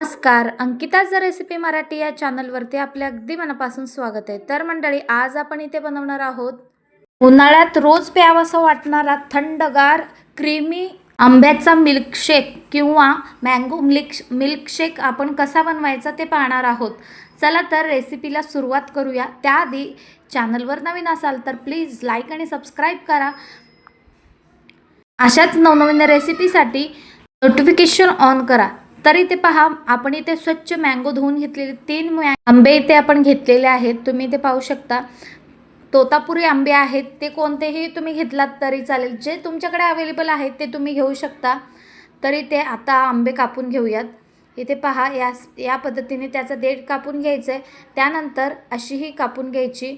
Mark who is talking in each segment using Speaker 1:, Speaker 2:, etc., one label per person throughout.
Speaker 1: नमस्कार, अंकिताज रेसिपी मराठी या चॅनलवरती आपले अगदी मनापासून स्वागत आहे. तर मंडळी, आज आपण इथे बनवणार आहोत उन्हाळ्यात रोज प्यावासा वाटणारा थंडगार क्रीमी आंब्याचा मिल्कशेक किंवा मँगो मिल्कशेक आपण कसा बनवायचा ते पाहणार आहोत. चला तर रेसिपीला सुरुवात करूया. त्याआधी चॅनलवर नवीन असाल तर प्लीज लाईक आणि सबस्क्राईब करा. अशाच नवनवीन रेसिपीसाठी नोटिफिकेशन ऑन करा. तर इथे पहा, आपण इथे स्वच्छ मँगो धुवून घेतलेले 3 आंबे इथे आपण घेतलेले आहेत. तुम्ही इथे पाहू शकता तोतापुरी आंबे आहेत. ते कोणतेही तुम्ही घेतलात तरी चालेल, जे तुमच्याकडे अवेलेबल आहेत ते तुम्ही घेऊ शकता. तर इथे आता आंबे कापून घेऊयात. इथे पहा, या पद्धतीने त्याचा देठ कापून घ्यायचं आहे. त्यानंतर अशीही कापून घ्यायची.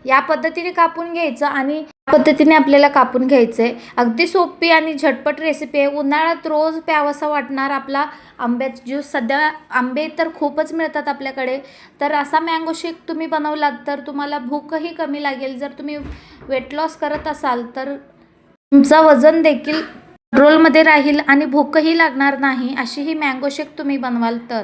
Speaker 1: या पद्धतीने कापून घ्यायचं आणि पद्धतीने आपल्याला कापून घ्यायचं आहे. अगदी सोपी आणि झटपट रेसिपी आहे. उन्हाळ्यात रोज प्यावासा वाटणार आपला आंब्याचा ज्यूस. सध्या आंबे तर खूपच मिळतात आपल्याकडे. तर असा मँगो शेक तुम्ही बनवलात तर तुम्हाला भूकही कमी लागेल. जर तुम्ही वेट लॉस करत असाल तर तुमचं वजन देखील कंट्रोलमध्ये राहील आणि भूकही लागणार नाही. अशी ही मँगो शेक तुम्ही बनवाल तर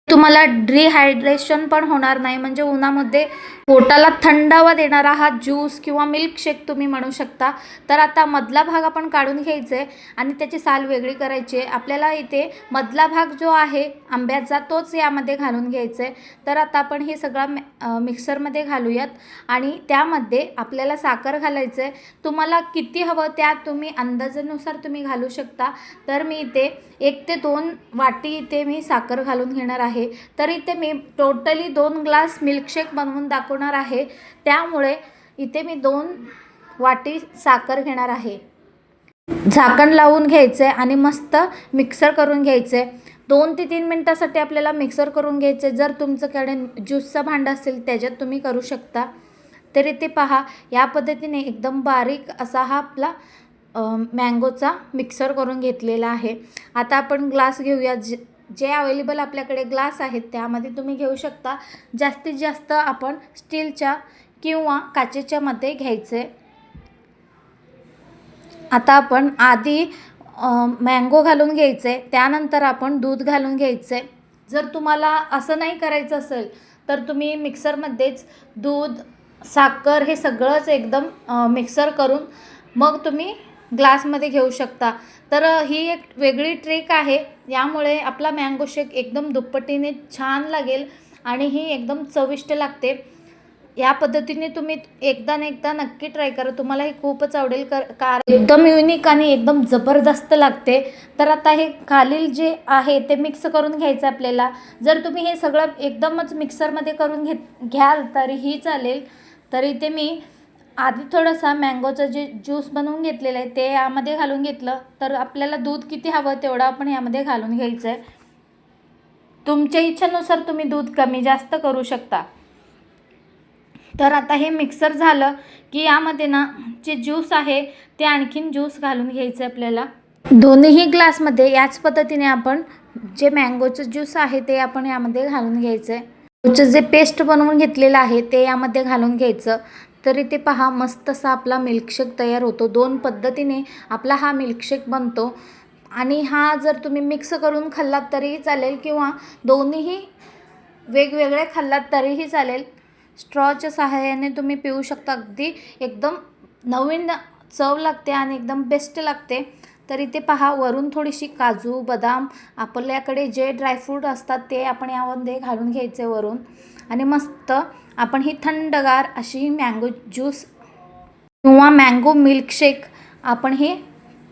Speaker 1: तुम्हाला डिहायड्रेशन पण होणार नाही. म्हणजे उन्हामध्ये पोटाला थंडावा देणारा हा ज्यूस किंवा मिल्कशेक तुम्ही म्हणू शकता. तर आता मधला भाग आपण काढून घ्यायचा आहे आणि त्याची साल वेगळी करायची आहे. आपल्याला इथे मधला भाग जो आहे आंब्याचा तोच यामध्ये घालून घ्यायचा आहे. तर आता आपण हे सगळं मिक्सरमध्ये घालूयात आणि त्यामध्ये आपल्याला साखर घालायचं आहे. तुम्हाला किती हवं त्या तुम्ही अंदाजानुसार तुम्ही घालू शकता. तर मी इथे 1 ते 2 वाटी इथे मी साखर घालून घेणार आहे. तर इथे मी टोटली 2 ग्लास मिल्कशेक बनवून दाखवणार आहे. त्यामुळे इथे मी 2 वाटी साखर घेणार आहे. झाकण लावून घ्यायचं आहे आणि मस्त मिक्सर करून घ्यायचं आहे. 2 ते 3 मिनटासाठी आपल्याला मिक्सर करून घ्यायचं आहे. जर तुमच्याकडे ज्यूसचा भांडा असेल त्याच्यात तुम्ही करू शकता. तर इथे पहा, या पद्धतीने एकदम बारीक असा हा आपला मँगोचा मिक्सर करून घेतलेला आहे. आता आपण ग्लास घेऊया. जे अवेलेबल आपल्याकडे ग्लास आहेत त्यामध्ये तुम्ही घेऊ शकता. जास्तीत जास्त आपण स्टीलच्या किंवा काचेच्या मध्ये घ्यायचे. आता आपण आधी मँगो घालून घ्यायचे, त्यानंतर आपण दूध घालून घ्यायचे. जर तुम्हाला असं नाही करायचं असेल तर तुम्ही मिक्सरमध्येच दूध, साखर हे सगळंच एकदम मिक्सर करून मग तुम्ही ग्लासमध्ये घेऊ शकता. तर ही एक वेगळी ट्रिक आहे. यामुळे आपला मँगो शेक एकदम दुप्पटीने छान लागेल आणि ही एकदम चविष्ट लागते. या पद्धतीने तुम्ही एकदा नक्की ट्राय करा. तुम्हाला हे खूपच आवडेल. कारण एकदम युनिक आणि एकदम जबरदस्त लागते. तर आता हे खालील जे आहे ते मिक्स करून घ्यायचं आपल्याला. जर तुम्ही हे सगळं एकदमच मिक्सरमध्ये करून घ्याल तरीही चालेल. तर इथे मी आधी थोडासा मँगोचं जे ज्यूस बनवून घेतलेलं आहे ते यामध्ये घालून घेतलं. तर आपल्याला दूध किती हवं तेवढं आपण यामध्ये घालून घ्यायचं आहे. तुमच्या इच्छेनुसार तुम्ही दूध कमी जास्त करू शकता. तर आता हे मिक्सर झालं की यामध्ये ना जे ज्यूस आहे ते आणखीन ज्यूस घालून घ्यायचं आपल्याला. दोन्हीही ग्लासमध्ये याच पद्धतीने आपण जे मँगोचं ज्यूस आहे ते आपण यामध्ये घालून घ्यायचं आहे. जे पेस्ट बनवून घेतलेलं आहे ते यामध्ये घालून घ्यायचं. तर इथे पहा, मस्त असा आपला मिल्कशेक तयार होतो. 2 पद्धतीने आपला हा मिल्कशेक बनतो. आणि हा जर तुम्ही मिक्स करून खाल्लात तरीही चालेल किंवा दोन्हीही वेगवेगळे खाल्लात तरीही चालेल. स्ट्रॉच्या सहाय्याने तुम्ही पिऊ शकता. अगदी एकदम नवीन चव लागते आणि एकदम बेस्ट लागते. तर इथे पहा, वरून थोडीशी काजू, बदाम, आपल्याकडे जे ड्रायफ्रूट असतात ते आपण यामध्ये घालून घ्यायचे वरून. आणि मस्त आपण ही थंडगार अशी मँगो ज्यूस किंवा मँगो मिल्कशेक आपण हे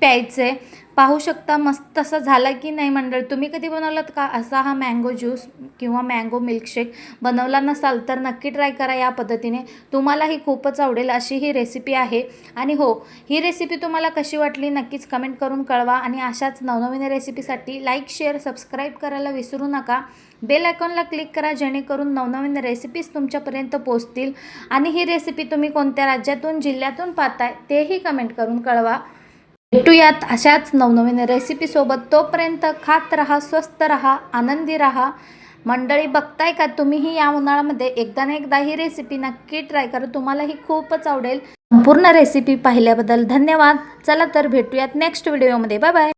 Speaker 1: प्यायचे. पाहू शकता मस्त असं झालं की नाही मंडळ. तुम्ही कधी बनवलात का असा हा मँगो ज्यूस किंवा मँगो मिल्कशेक? बनवला नसाल तर नक्की ट्राय करा या पद्धतीने. तुम्हालाही खूपच आवडेल अशी ही रेसिपी आहे. आणि हो, ही रेसिपी तुम्हाला कशी वाटली नक्कीच कमेंट करून कळवा. आणि अशाच नवनवीन रेसिपीसाठी लाईक, शेअर, सबस्क्राईब करायला विसरू नका. बेल आयकॉनला क्लिक करा जेणेकरून नवनवीन रेसिपीज तुमच्यापर्यंत पोहोचतील. आणि ही रेसिपी तुम्ही कोणत्या राज्यातून, जिल्ह्यातून पाहताय तेही कमेंट करून कळवा. भेटूयात अशाच नवनवीन रेसिपीसोबत. तोपर्यंत खात राहा, स्वस्त राहा, आनंदी राहा. मंडळी, बघताय का तुम्हीही या उन्हाळ्यामध्ये एकदा ही रेसिपी नक्की ट्राय करा. तुम्हालाही खूपच आवडेल. संपूर्ण रेसिपी पाहिल्याबद्दल धन्यवाद. चला तर भेटूयात नेक्स्ट व्हिडिओमध्ये. Bye bye.